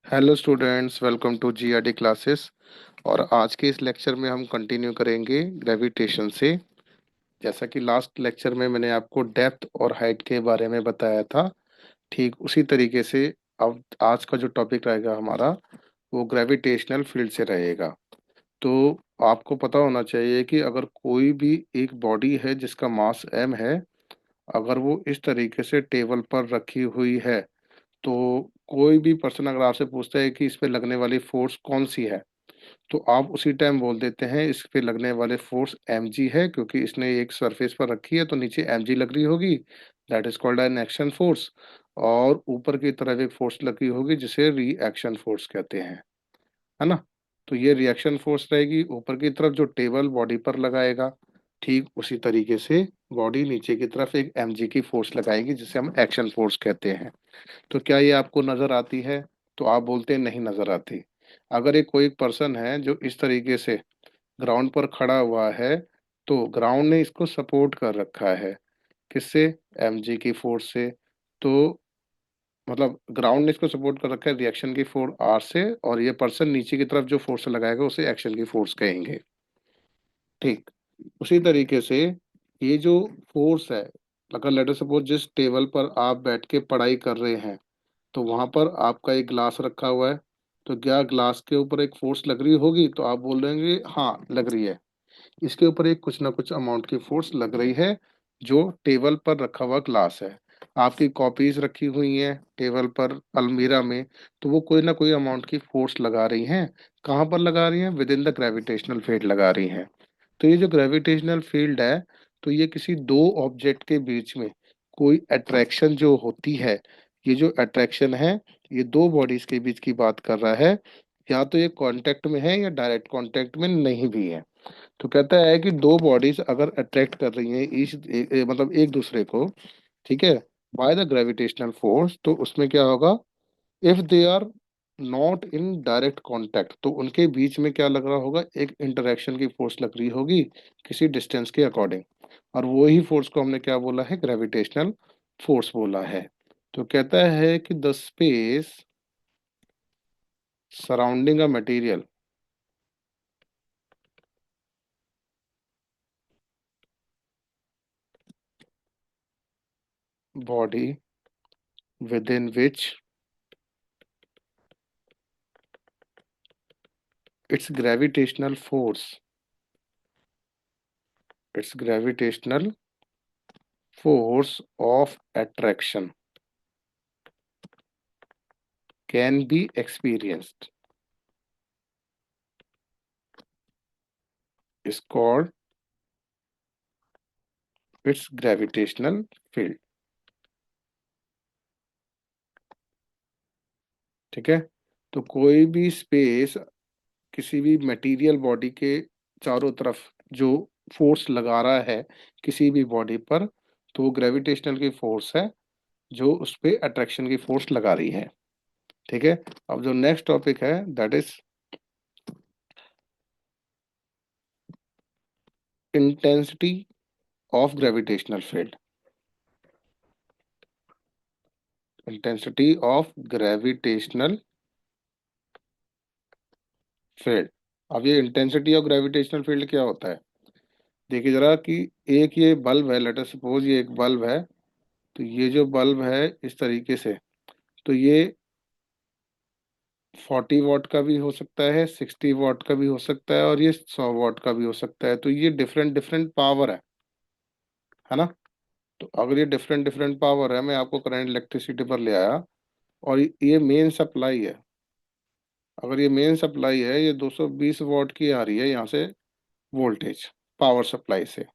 Hello students, welcome to GRD classes. और आज के इस लेक्चर में हम कंटिन्यू करेंगे ग्रेविटेशन से। जैसा कि लास्ट लेक्चर में मैंने आपको डेप्थ और हाइट के बारे में बताया था, ठीक उसी तरीके से अब आज का जो टॉपिक रहेगा हमारा वो ग्रेविटेशनल फील्ड से रहेगा। तो आपको पता होना चाहिए कि अगर कोई भी एक बॉडी है जिसका मास m है, अगर वो इस तरीके से टेबल पर रखी हुई है, तो कोई भी पर्सन अगर आपसे पूछता है कि इस पे लगने वाली फोर्स कौन सी है, तो आप उसी टाइम बोल देते हैं इस पे लगने वाले फोर्स mg है, क्योंकि इसने एक सरफेस पर रखी है तो नीचे mg लग रही होगी, that is called an action force. और ऊपर की तरफ एक फोर्स लगी होगी जिसे रिएक्शन फोर्स कहते हैं, है ना। तो ये रिएक्शन फोर्स रहेगी ऊपर की तरफ जो टेबल बॉडी पर लगाएगा। ठीक उसी तरीके से बॉडी नीचे की तरफ एक mg की फोर्स लगाएगी जिसे हम एक्शन फोर्स कहते हैं। तो क्या ये आपको नजर आती है? तो आप बोलते हैं नहीं नजर आती। अगर एक कोई पर्सन है जो इस तरीके से ग्राउंड पर खड़ा हुआ है, तो ग्राउंड ने इसको सपोर्ट कर रखा है, किससे? mg की फोर्स से। तो मतलब ग्राउंड ने इसको सपोर्ट कर रखा है रिएक्शन की फोर्स आर से, और ये पर्सन नीचे की तरफ जो फोर्स लगाएगा उसे एक्शन की फोर्स कहेंगे। ठीक उसी तरीके से ये जो फोर्स है, अगर लेट अस सपोज जिस टेबल पर आप बैठ के पढ़ाई कर रहे हैं, तो वहां पर आपका एक ग्लास रखा हुआ है, तो क्या ग्लास के ऊपर एक फोर्स लग रही होगी? तो आप बोल देंगे हाँ लग रही है। इसके ऊपर एक कुछ ना कुछ अमाउंट की फोर्स लग रही है जो टेबल पर रखा हुआ ग्लास है। आपकी कॉपीज रखी हुई हैं टेबल पर अलमीरा में, तो वो कोई ना कोई अमाउंट की फोर्स लगा रही हैं। कहाँ पर लगा रही हैं? With in the gravitational field लगा रही हैं। तो ये जो ग्रेविटेशनल फील्ड है, तो ये किसी दो ऑब्जेक्ट के बीच में कोई अट्रैक्शन जो होती है, ये जो अट्रैक्शन है, ये दो बॉडीज के बीच की बात कर रहा है। या तो ये कांटेक्ट में है या डायरेक्ट कांटेक्ट में नहीं भी है। तो कहता है कि दो बॉडीज अगर अट्रैक्ट कर रही हैं मतलब एक दूसरे को, ठीक है, बाय द ग्रेविटेशनल फोर्स, तो उसमें क्या होगा? If they are not in direct contact, तो उनके बीच में क्या लग रहा होगा? एक इंटरेक्शन की फोर्स लग रही होगी किसी डिस्टेंस के अकॉर्डिंग। और वही फोर्स को हमने क्या बोला है? ग्रेविटेशनल फोर्स बोला है। तो कहता है कि the space surrounding a material body with in which its gravitational force its gravitational force of attraction can be experienced is called its gravitational field। ठीक है। तो कोई भी स्पेस किसी भी मटेरियल बॉडी के चारों तरफ जो फोर्स लगा रहा है किसी भी बॉडी पर, तो वो ग्रेविटेशनल की फोर्स है जो उस पे अट्रैक्शन की फोर्स लगा रही है। ठीक है। अब जो नेक्स्ट टॉपिक है that is intensity of gravitational field. Intensity of gravitational field. अब ये इंटेंसिटी ऑफ ग्रेविटेशनल फील्ड क्या होता है? देखिए जरा कि एक ये बल्ब है, लेट अस सपोज ये एक बल्ब है। तो ये जो बल्ब है इस तरीके से, तो ये 40 वॉट का भी हो सकता है, 60 वॉट का भी हो सकता है, और ये 100 वॉट का भी हो सकता है। तो ये डिफरेंट डिफरेंट पावर है ना। तो अगर ये डिफरेंट डिफरेंट पावर है, मैं आपको करंट इलेक्ट्रिसिटी पर ले आया, और ये मेन सप्लाई है। अगर ये मेन सप्लाई है, ये 220 वॉट की आ रही है यहाँ से वोल्टेज पावर सप्लाई से।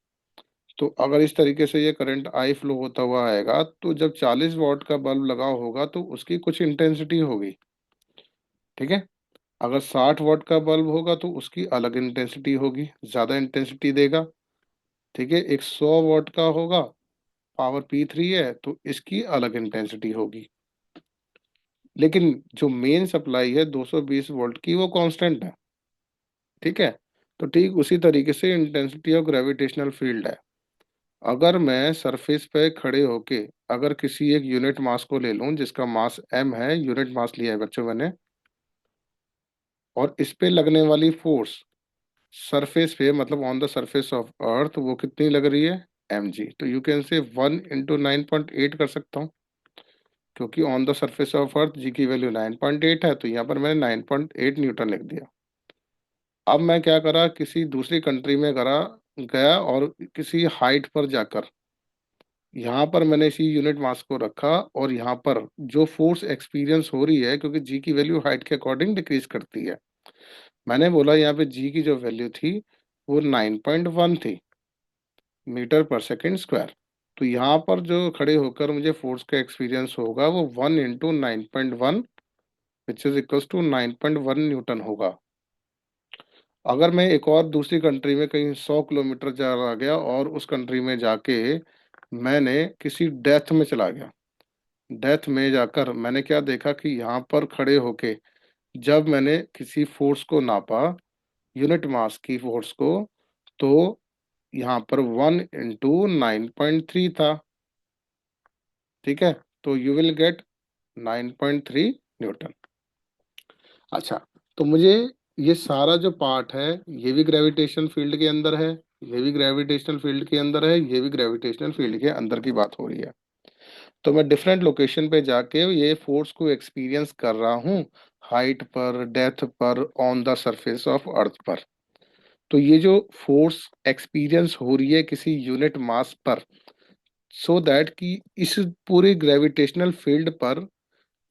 तो अगर इस तरीके से ये करंट आई फ्लो होता हुआ आएगा, तो जब 40 वॉट का बल्ब लगा होगा तो उसकी कुछ इंटेंसिटी होगी। ठीक है। अगर 60 वॉट का बल्ब होगा तो उसकी अलग इंटेंसिटी होगी, ज़्यादा इंटेंसिटी देगा। ठीक है। एक 100 वॉट का होगा, पावर P3 है, तो इसकी अलग इंटेंसिटी होगी। लेकिन जो मेन सप्लाई है 220 वोल्ट की, वो कांस्टेंट है। ठीक है। तो ठीक उसी तरीके से इंटेंसिटी ऑफ ग्रेविटेशनल फील्ड है। अगर मैं सरफेस पे खड़े होके अगर किसी एक यूनिट मास को ले लूं जिसका मास m है, यूनिट मास लिया है बच्चों मैंने, और इस पे लगने वाली फोर्स सरफेस पे, मतलब ऑन द सरफेस ऑफ अर्थ, वो कितनी लग रही है, mg। तो यू कैन से 1 × 9.8 कर सकता हूँ, क्योंकि on the surface of earth G की वैल्यू 9.8 है, तो यहाँ पर मैंने 9.8 न्यूटन लिख दिया। अब मैं क्या करा, किसी दूसरी कंट्री में करा गया और किसी हाइट पर जाकर यहाँ पर मैंने इसी यूनिट मास को रखा, और यहाँ पर जो फोर्स एक्सपीरियंस हो रही है, क्योंकि जी की वैल्यू हाइट के अकॉर्डिंग डिक्रीज करती है, मैंने बोला यहाँ पे जी की जो वैल्यू थी वो 9.1 थी, मीटर पर सेकेंड स्क्वायर। तो यहाँ पर जो खड़े होकर मुझे फोर्स का एक्सपीरियंस होगा वो 1 × 9.1, which is equals to 9.1 newton होगा। अगर मैं एक और दूसरी कंट्री में कहीं 100 किलोमीटर जा गया और उस कंट्री में जाके मैंने किसी डेथ में चला गया, डेथ में जाकर मैंने क्या देखा कि यहाँ पर खड़े होके जब मैंने किसी फोर्स को नापा, यूनिट मास की फोर्स को, तो यहाँ पर 1 × 9.3 था। ठीक है, तो यू विल गेट 9.3 न्यूटन। अच्छा, तो मुझे ये सारा जो पार्ट है ये भी ग्रेविटेशन फील्ड के अंदर है, ये भी ग्रेविटेशनल फील्ड के अंदर है, ये भी ग्रेविटेशनल फील्ड के अंदर की बात हो रही है। तो मैं डिफरेंट लोकेशन पे जाके ये फोर्स को एक्सपीरियंस कर रहा हूँ, हाइट पर, डेप्थ पर, ऑन द सरफेस ऑफ अर्थ पर। तो ये जो फोर्स एक्सपीरियंस हो रही है किसी यूनिट मास पर, सो दैट कि इस पूरे ग्रेविटेशनल फील्ड पर,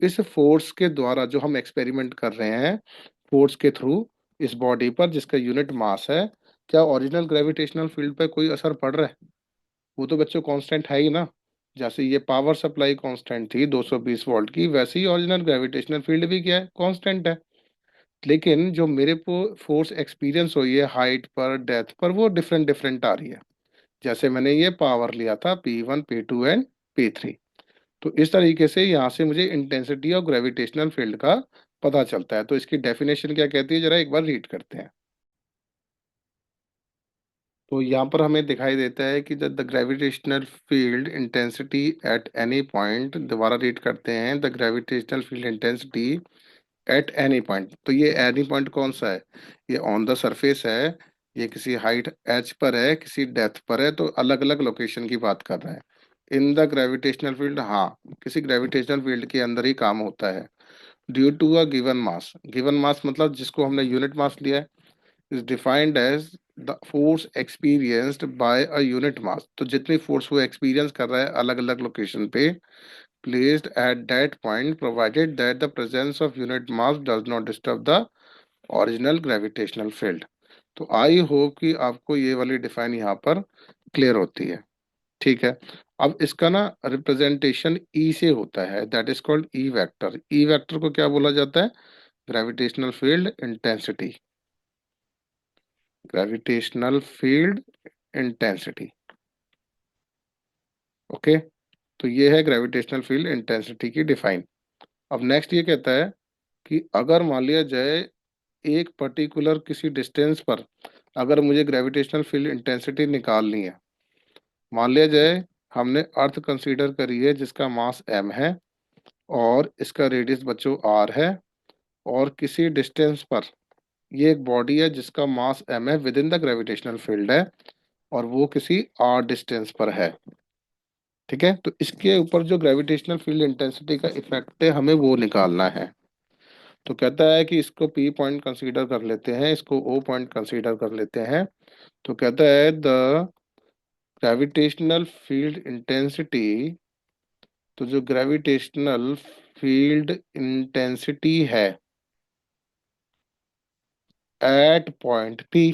इस फोर्स के द्वारा जो हम एक्सपेरिमेंट कर रहे हैं, फोर्स के थ्रू इस बॉडी पर जिसका यूनिट मास है, क्या ओरिजिनल ग्रेविटेशनल फील्ड पर कोई असर पड़ रहा है? वो तो बच्चों कांस्टेंट है ही ना। जैसे ये पावर सप्लाई कांस्टेंट थी 220 वोल्ट की, वैसे ही ओरिजिनल ग्रेविटेशनल फील्ड भी क्या है, कांस्टेंट है। लेकिन जो मेरे को फोर्स एक्सपीरियंस हुई है हाइट पर, डेप्थ पर, वो डिफरेंट डिफरेंट आ रही है। जैसे मैंने ये पावर लिया था P1, P2 एंड P3। तो इस तरीके से यहाँ से मुझे इंटेंसिटी ऑफ ग्रेविटेशनल फील्ड का पता चलता है। तो इसकी डेफिनेशन क्या कहती है, जरा एक बार रीड करते हैं। तो यहाँ पर हमें दिखाई देता है कि the gravitational field intensity at any point, दोबारा रीड करते हैं, the gravitational field intensity at any point. तो ये एनी पॉइंट कौन सा है, ये ऑन द सरफेस है, ये किसी हाइट एच पर है, किसी डेप्थ पर है, तो अलग अलग लोकेशन की बात कर रहे हैं। इन द ग्रेविटेशनल फील्ड, हाँ, किसी ग्रेविटेशनल फील्ड के अंदर ही काम होता है। Due to a given mass, given mass मतलब जिसको हमने यूनिट मास लिया है, is defined as the force experienced by a unit mass. तो जितनी फोर्स वो एक्सपीरियंस कर रहा है अलग अलग लोकेशन पे, placed at that point, provided that the presence of unit mass does not disturb the original gravitational field। तो आई होप कि आपको ये वाली डिफाइन यहाँ पर क्लियर होती है। ठीक है, अब इसका ना रिप्रेजेंटेशन ई से होता है, that is called E vector. E vector को क्या बोला जाता है, gravitational field intensity, gravitational field intensity. Okay, तो ये है ग्रेविटेशनल फील्ड इंटेंसिटी की डिफाइन। अब नेक्स्ट ये कहता है कि अगर मान लिया जाए एक पर्टिकुलर किसी डिस्टेंस पर अगर मुझे ग्रेविटेशनल फील्ड इंटेंसिटी निकालनी है, मान लिया जाए हमने अर्थ कंसीडर करी है जिसका मास m है और इसका रेडियस बच्चों r है, और किसी डिस्टेंस पर ये एक बॉडी है जिसका मास m है, with in the gravitational field है, और वो किसी r डिस्टेंस पर है। ठीक है, तो इसके ऊपर जो ग्रेविटेशनल फील्ड इंटेंसिटी का इफेक्ट है हमें वो निकालना है। तो कहता है कि इसको P पॉइंट कंसीडर कर लेते हैं, इसको O पॉइंट कंसीडर कर लेते हैं। तो कहता है द ग्रेविटेशनल फील्ड इंटेंसिटी, तो जो ग्रेविटेशनल फील्ड इंटेंसिटी है एट पॉइंट P,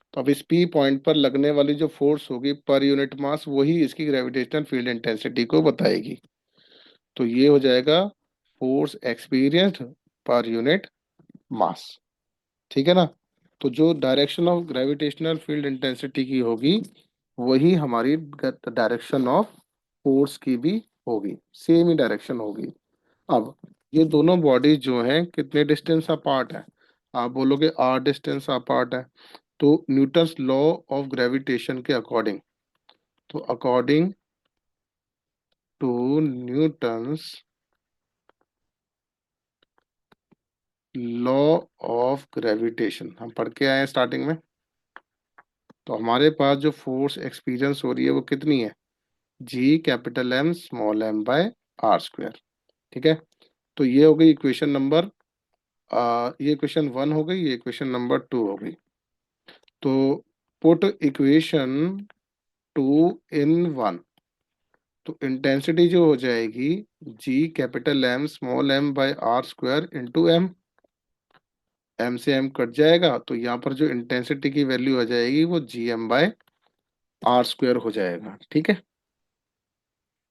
तो अब इस P पॉइंट पर लगने वाली जो फोर्स होगी पर यूनिट मास, वही इसकी ग्रेविटेशनल फील्ड इंटेंसिटी को बताएगी। तो ये हो जाएगा force experienced per unit mass. ठीक है ना। तो जो direction of gravitational field intensity की होगी वही हमारी डायरेक्शन ऑफ फोर्स की भी होगी, सेम ही डायरेक्शन होगी। अब ये दोनों बॉडीज जो हैं कितने डिस्टेंस अपार्ट है, आप बोलोगे r डिस्टेंस अपार्ट है। तो न्यूटन्स लॉ ऑफ ग्रेविटेशन के अकॉर्डिंग, तो according to Newton's law of gravitation हम पढ़ के आए हैं स्टार्टिंग में। तो हमारे पास जो फोर्स एक्सपीरियंस हो रही है वो कितनी है, G capital M small M by are square. ठीक है, तो ये हो गई इक्वेशन नंबर, ये इक्वेशन 1 हो गई, ये इक्वेशन नंबर 2 हो गई। तो पुट इक्वेशन 2 इन 1, तो इंटेंसिटी जो हो जाएगी G capital M small M by are square into M. M से एम कट जाएगा तो यहाँ पर जो इंटेंसिटी की वैल्यू आ जाएगी वो G M by are square हो जाएगा। ठीक है,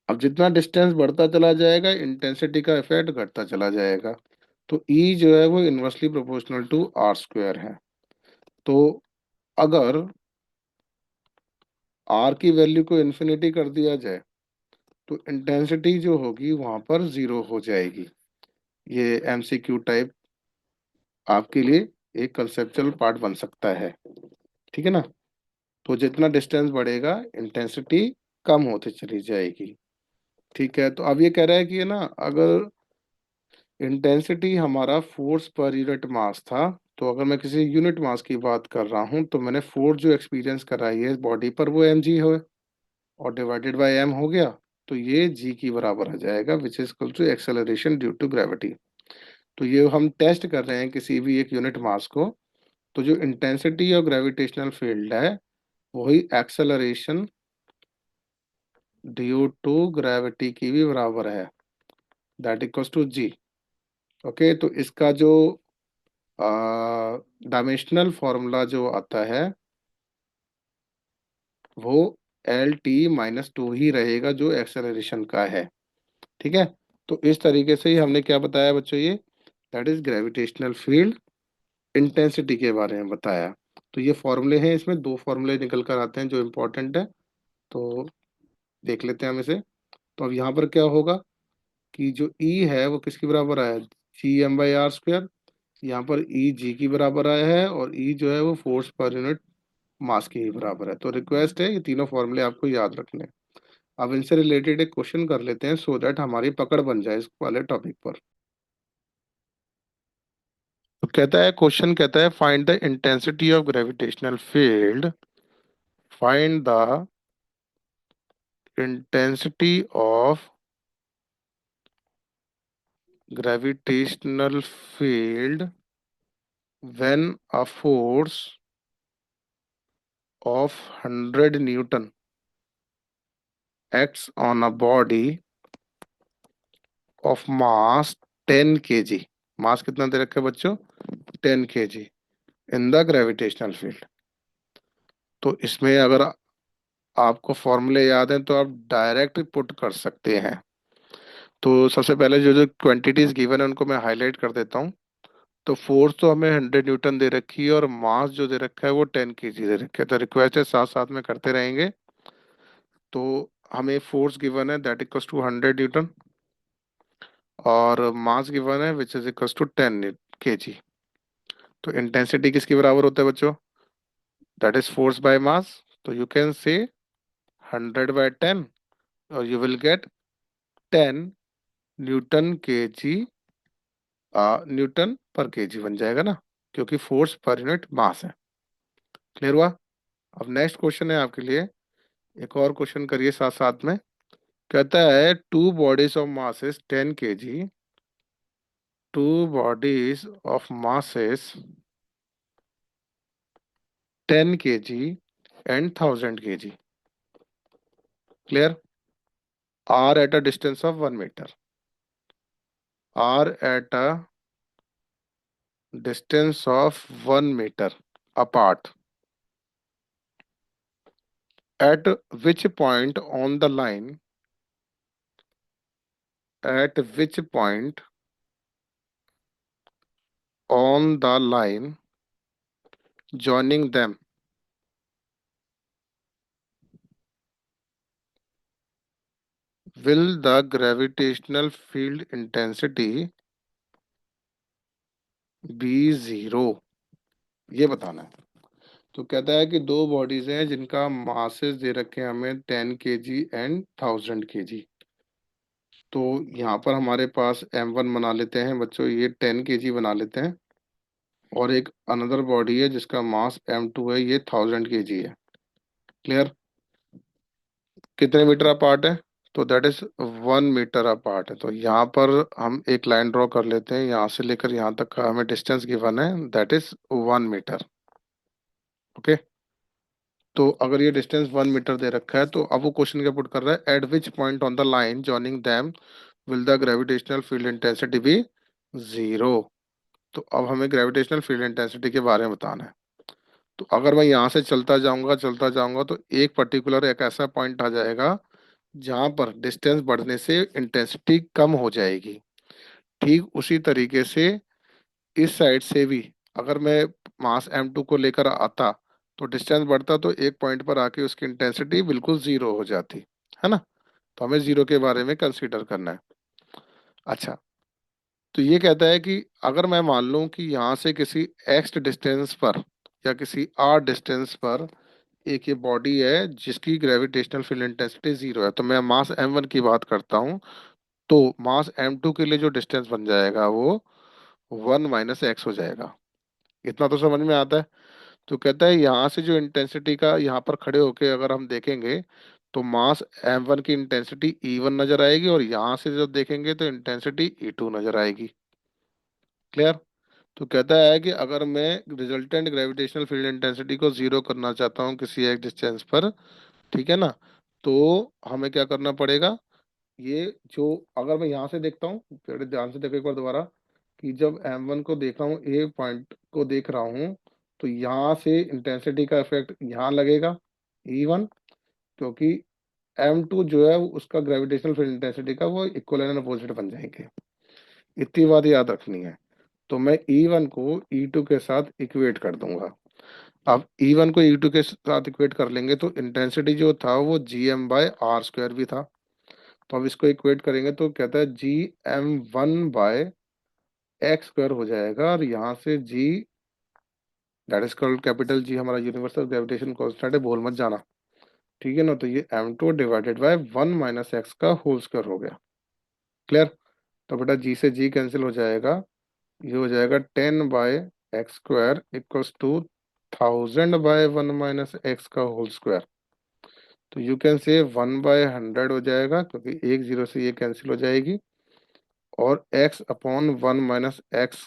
अब जितना डिस्टेंस बढ़ता चला जाएगा इंटेंसिटी का इफेक्ट घटता चला जाएगा। तो ई जो है वो inversely proportional to r square है। तो अगर आर की वैल्यू को इन्फिनिटी कर दिया जाए तो इंटेंसिटी जो होगी वहां पर जीरो हो जाएगी। ये एमसीक्यू टाइप आपके लिए एक कंसेप्चुअल पार्ट बन सकता है। ठीक है ना, तो जितना डिस्टेंस बढ़ेगा इंटेंसिटी कम होती चली जाएगी। ठीक है, तो अब ये कह रहा है कि है ना, अगर इंटेंसिटी हमारा फोर्स पर यूनिट मास था, तो अगर मैं किसी यूनिट मास की बात कर रहा हूँ तो मैंने फोर्स जो एक्सपीरियंस कराई है बॉडी पर वो एम जी हो और डिवाइडेड बाय एम हो गया, तो ये जी की बराबर आ जाएगा which is equal to acceleration due to gravity. तो ये हम टेस्ट कर रहे हैं किसी भी एक यूनिट मास को, तो जो इंटेंसिटी और ग्रेविटेशनल फील्ड है वही एक्सेलरेशन ड्यू टू ग्रेविटी की भी बराबर है, that equals to g. Okay, तो इसका जो डायमेंशनल फॉर्मूला जो आता है वो L t - 2 ही रहेगा जो एक्सेलरेशन का है। ठीक है, तो इस तरीके से ही हमने क्या बताया बच्चों, ये that is gravitational field intensity के बारे में बताया। तो ये फॉर्मूले हैं, इसमें दो फॉर्मूले निकल कर आते हैं जो इम्पोर्टेंट है, तो देख लेते हैं हम इसे। तो अब यहाँ पर क्या होगा कि जो E है वो किसके बराबर आया, G M by r square. यहाँ पर ई जी की बराबर आया है और ई जो है वो फोर्स पर यूनिट मास के ही बराबर है। तो रिक्वेस्ट है ये तीनों फॉर्मूले आपको याद रखने हैं। अब इनसे रिलेटेड एक क्वेश्चन कर लेते हैं सो दैट हमारी पकड़ बन जाए इस वाले टॉपिक पर। तो कहता है, क्वेश्चन कहता है find the intensity of gravitational field, find the intensity of gravitational field when a force of 100 Newton acts on a body of mass 10 kg। मास कितना दे रखा है बच्चों, 10 kg in the gravitational field. तो इसमें अगर आपको फॉर्मूले याद हैं तो आप डायरेक्ट पुट कर सकते हैं। तो सबसे पहले जो जो क्वांटिटीज गिवन है उनको मैं हाईलाइट कर देता हूँ। तो फोर्स तो हमें 100 न्यूटन दे रखी है और मास जो दे रखा है वो 10 kg दे रखा है। तो रिक्वेस्ट है साथ साथ में करते रहेंगे। तो हमें फोर्स गिवन है दैट इक्वल्स टू 100 न्यूटन और मास गिवन है which is equals to 10 kg। तो इंटेंसिटी किसके बराबर होता है बच्चों, that is force by mass. तो यू कैन से 100/10 और you will get 10 newton newton पर केजी बन जाएगा ना, क्योंकि फोर्स पर यूनिट मास है। क्लियर हुआ। अब नेक्स्ट क्वेश्चन है आपके लिए, एक और क्वेश्चन करिए साथ साथ में। कहता है two bodies of masses 10 kg, two bodies of masses 10 kg and 1000 kg, clear, are at a distance of 1 metre, are at a distance of 1 metre apart, at which point on the line, at which point on the line joining them will the gravitational field intensity be zero, ये बताना है। तो कहता है कि दो bodies हैं जिनका मासेस दे रखे हैं हमें 10 kg एंड 1000 kg। तो यहाँ पर हमारे पास m1 बना लेते हैं बच्चों, ये 10 kg बना लेते हैं। और एक अनदर बॉडी है जिसका मास m2 है, ये 1000 kg है। क्लियर? कितने मीटर अपार्ट है? तो दैट इज 1 मीटर अपार्ट है। तो यहाँ पर हम एक लाइन ड्रॉ कर लेते हैं, यहाँ से लेकर यहाँ तक का हमें डिस्टेंस गिवन है, दैट इज 1 मीटर। ओके। तो अगर ये डिस्टेंस 1 मीटर दे रखा है, तो अब वो क्वेश्चन क्या पुट कर रहा है, at which point on the line joining them will the gravitational field intensity be zero. तो अब हमें ग्रेविटेशनल फील्ड इंटेंसिटी के बारे में बताना है। तो अगर मैं यहाँ से चलता जाऊंगा तो एक पर्टिकुलर एक ऐसा पॉइंट आ जाएगा जहां पर डिस्टेंस बढ़ने से इंटेंसिटी कम हो जाएगी। ठीक उसी तरीके से इस साइड से भी अगर मैं मास m2 को लेकर आता, तो डिस्टेंस बढ़ता तो एक पॉइंट पर आके उसकी इंटेंसिटी बिल्कुल जीरो हो जाती है ना। तो हमें जीरो के बारे में कंसीडर करना है। अच्छा, तो ये कहता है कि अगर मैं मान लूं कि यहाँ से किसी x डिस्टेंस पर या किसी r डिस्टेंस पर एक ये बॉडी है जिसकी ग्रेविटेशनल फील्ड इंटेंसिटी जीरो है, तो मैं मास m1 की बात करता हूँ। तो मास m2 के लिए जो डिस्टेंस बन जाएगा वो 1 - x हो जाएगा। इतना तो समझ में आता है। तो कहता है यहाँ से जो इंटेंसिटी का यहाँ पर खड़े होके अगर हम देखेंगे, तो मास m1 की इंटेंसिटी E1 नजर आएगी, और यहाँ से जब देखेंगे तो इंटेंसिटी E2 नजर आएगी। क्लियर? तो कहता है कि अगर मैं रिजल्टेंट ग्रेविटेशनल फील्ड इंटेंसिटी को जीरो करना चाहता हूँ किसी एक डिस्टेंस पर, ठीक है ना, तो हमें क्या करना पड़ेगा, ये जो अगर मैं यहाँ से देखता हूँ, थोड़े ध्यान से देखो एक बार दोबारा, कि जब m1 को देख रहा हूँ, ए पॉइंट को देख रहा हूँ, तो यहाँ से इंटेंसिटी का इफेक्ट यहाँ लगेगा E1, क्योंकि m2 जो है उसका ग्रेविटेशनल फील्ड इंटेंसिटी का वो इक्वल एंड अपोजिट बन जाएंगे। इतनी बात याद रखनी है। तो मैं E1 को E2 के साथ इक्वेट कर दूंगा। अब E1 को E2 के साथ इक्वेट कर लेंगे तो इंटेंसिटी जो था वो Gm/r² भी था। तो अब इसको इक्वेट करेंगे तो कहता है Gm1/x² हो जाएगा, और यहाँ से G, that is called capital G, हमारा यूनिवर्सल ग्रेविटेशन कांस्टेंट है, भूल मत जाना। ठीक है ना, तो ये m2 डिवाइडेड बाय 1 - x का होल स्क्वायर हो गया। क्लियर? तो बेटा G से G कैंसिल हो जाएगा, ये हो जाएगा 10/x² इक्वल्स टू 1000/1 - x का होल स्क्वायर। तो यू कैन से 1/100 हो जाएगा, क्योंकि एक जीरो से ये कैंसिल हो जाएगी, और x/1 - x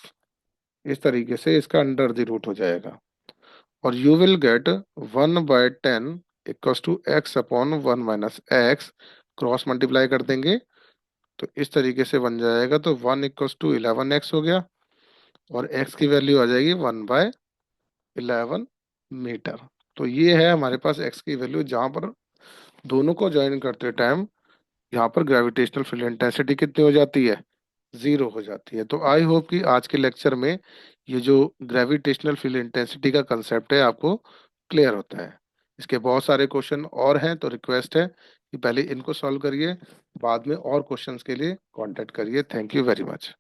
इस तरीके से इसका अंडर द रूट हो जाएगा। और you will get 1/10 equals to x/1 - x, cross multiply कर देंगे तो इस तरीके से बन जाएगा। तो 1 = 11x हो गया, और x की वैल्यू आ जाएगी 1/11 मीटर। तो ये है हमारे पास x की वैल्यू, जहाँ पर दोनों को ज्वाइन करते टाइम यहाँ पर ग्रेविटेशनल फील्ड इंटेंसिटी कितनी हो जाती है, जीरो हो जाती है। तो आई होप कि आज के लेक्चर में ये जो ग्रेविटेशनल फील्ड इंटेंसिटी का कंसेप्ट है आपको क्लियर होता है। इसके बहुत सारे क्वेश्चन और हैं, तो रिक्वेस्ट है कि पहले इनको सॉल्व करिए, बाद में और क्वेश्चंस के लिए कांटेक्ट करिए। Thank you very much.